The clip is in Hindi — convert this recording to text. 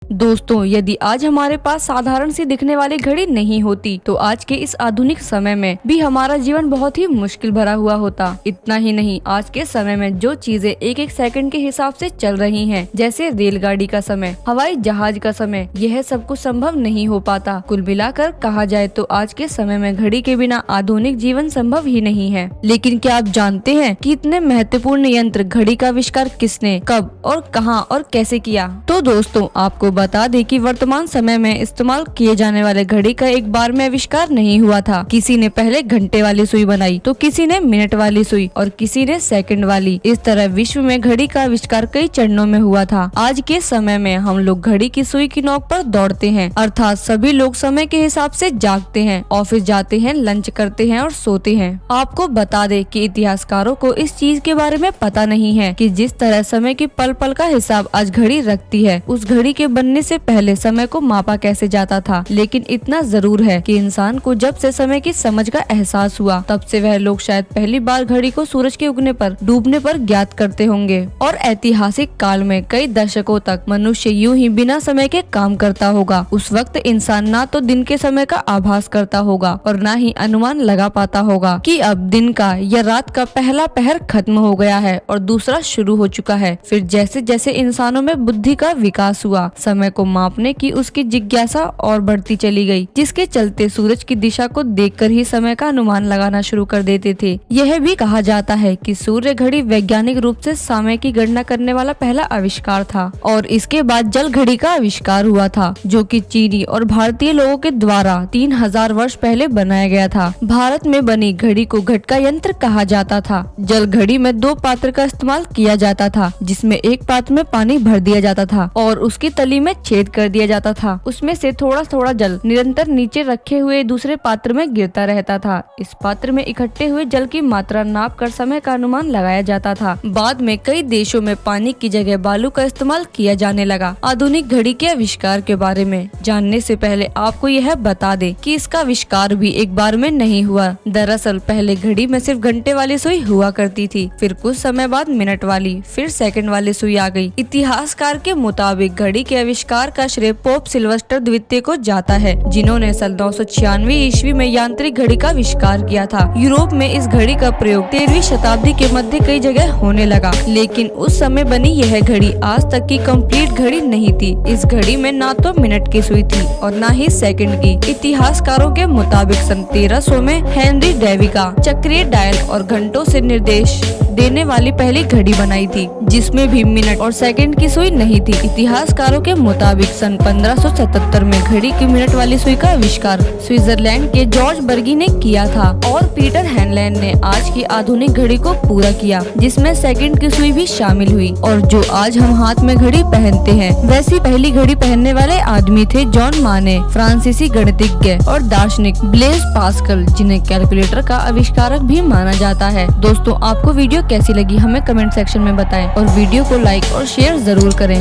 दोस्तों, यदि आज हमारे पास साधारण सी दिखने वाली घड़ी नहीं होती तो आज के इस आधुनिक समय में भी हमारा जीवन बहुत ही मुश्किल भरा हुआ होता। इतना ही नहीं, आज के समय में जो चीजें एक एक सेकंड के हिसाब से चल रही हैं, जैसे रेलगाड़ी का समय, हवाई जहाज का समय, यह सब कुछ संभव नहीं हो पाता। कुल मिलाकर कहा जाए तो आज के समय में घड़ी के बिना आधुनिक जीवन संभव ही नहीं है। लेकिन क्या आप जानते हैं कि इतने महत्वपूर्ण यंत्र घड़ी का आविष्कार किसने, कब और कहां और कैसे किया? तो दोस्तों, आपको बता दें कि वर्तमान समय में इस्तेमाल किए जाने वाले घड़ी का एक बार में आविष्कार नहीं हुआ था। किसी ने पहले घंटे वाली सुई बनाई, तो किसी ने मिनट वाली सुई और किसी ने सेकंड वाली। इस तरह विश्व में घड़ी का आविष्कार कई चरणों में हुआ था। आज के समय में हम लोग घड़ी की सुई की नोक पर दौड़ते हैं, अर्थात सभी लोग समय के हिसाब से जागते हैं, ऑफिस जाते हैं, लंच करते हैं और सोते हैं। आपको बता दें कि इतिहासकारों को इस चीज के बारे में पता नहीं है कि जिस तरह समय की पल पल का हिसाब आज घड़ी रखती है, उस घड़ी के बनने से पहले समय को मापा कैसे जाता था। लेकिन इतना जरूर है कि इंसान को जब से समय की समझ का एहसास हुआ, तब से वह लोग शायद पहली बार घड़ी को सूरज के उगने पर, डूबने पर ज्ञात करते होंगे। और ऐतिहासिक काल में कई दशकों तक मनुष्य यूं ही बिना समय के काम करता होगा। उस वक्त इंसान ना तो दिन के समय का आभास करता होगा और ना ही अनुमान लगा पाता होगा कि अब दिन का या रात का पहला पहर खत्म हो गया है और दूसरा शुरू हो चुका है। फिर जैसे जैसे इंसानों में बुद्धि का विकास हुआ, समय को मापने की उसकी जिज्ञासा और बढ़ती चली गई, जिसके चलते सूरज की दिशा को देखकर ही समय का अनुमान लगाना शुरू कर देते थे। यह भी कहा जाता है कि सूर्य घड़ी वैज्ञानिक रूप से समय की गणना करने वाला पहला आविष्कार था और इसके बाद जल घड़ी का आविष्कार हुआ था, जो कि चीनी और भारतीय लोगों के द्वारा 3000 वर्ष पहले बनाया गया था। भारत में बनी घड़ी को घटका यंत्र कहा जाता था। जल घड़ी में 2 पात्र का इस्तेमाल किया जाता था, जिसमें एक पात्र में पानी भर दिया जाता था और उसकी तली में छेद कर दिया जाता था। उसमें से थोड़ा थोड़ा जल निरंतर नीचे रखे हुए दूसरे पात्र में गिरता रहता था। इस पात्र में इकट्ठे हुए जल की मात्रा नाप कर समय का अनुमान लगाया जाता था। बाद में कई देशों में पानी की जगह बालू का इस्तेमाल किया जाने लगा। आधुनिक घड़ी के आविष्कार के बारे में जानने से पहले आपको यह बता दें कि इसका आविष्कार भी एक बार में नहीं हुआ। दरअसल पहले घड़ी में सिर्फ घंटे वाली सुई हुआ करती थी, फिर कुछ समय बाद मिनट वाली, फिर सेकंड वाली सुई आ गई। इतिहासकार के मुताबिक घड़ी के आविष्कार का श्रेय पोप सिल्वेस्टर द्वितीय को जाता है, जिन्होंने सन 996 ईस्वी में यांत्रिक घड़ी का आविष्कार किया था। यूरोप में इस घड़ी का प्रयोग 13वीं शताब्दी के मध्य कई जगह होने लगा, लेकिन उस समय बनी यह घड़ी आज तक की कंप्लीट घड़ी नहीं थी। इस घड़ी में ना तो मिनट की सुई थी और ना ही सेकंड की। इतिहासकारों के मुताबिक सन 1300 में हेनरी डेविका चक्रीय डायल और घंटों से निर्देश देने वाली पहली घड़ी बनाई थी, जिसमें भी मिनट और सेकंड की सुई नहीं थी। इतिहासकारों के मुताबिक सन 1577 में घड़ी की मिनट वाली सुई का आविष्कार स्विट्जरलैंड के जॉर्ज बर्गी ने किया था और पीटर हेनलेन ने आज की आधुनिक घड़ी को पूरा किया, जिसमें सेकंड की सुई भी शामिल हुई और जो आज हम हाथ में घड़ी पहनते हैं। वैसी पहली घड़ी पहनने वाले आदमी थे जॉन माने, फ्रांसीसी गणितज्ञ और दार्शनिक ब्लेज पास्कल, जिन्हें कैलकुलेटर का आविष्कारक भी माना जाता है। दोस्तों, आपको वीडियो कैसी लगी हमें कमेंट सेक्शन में बताएं और वीडियो को लाइक और शेयर जरूर करें।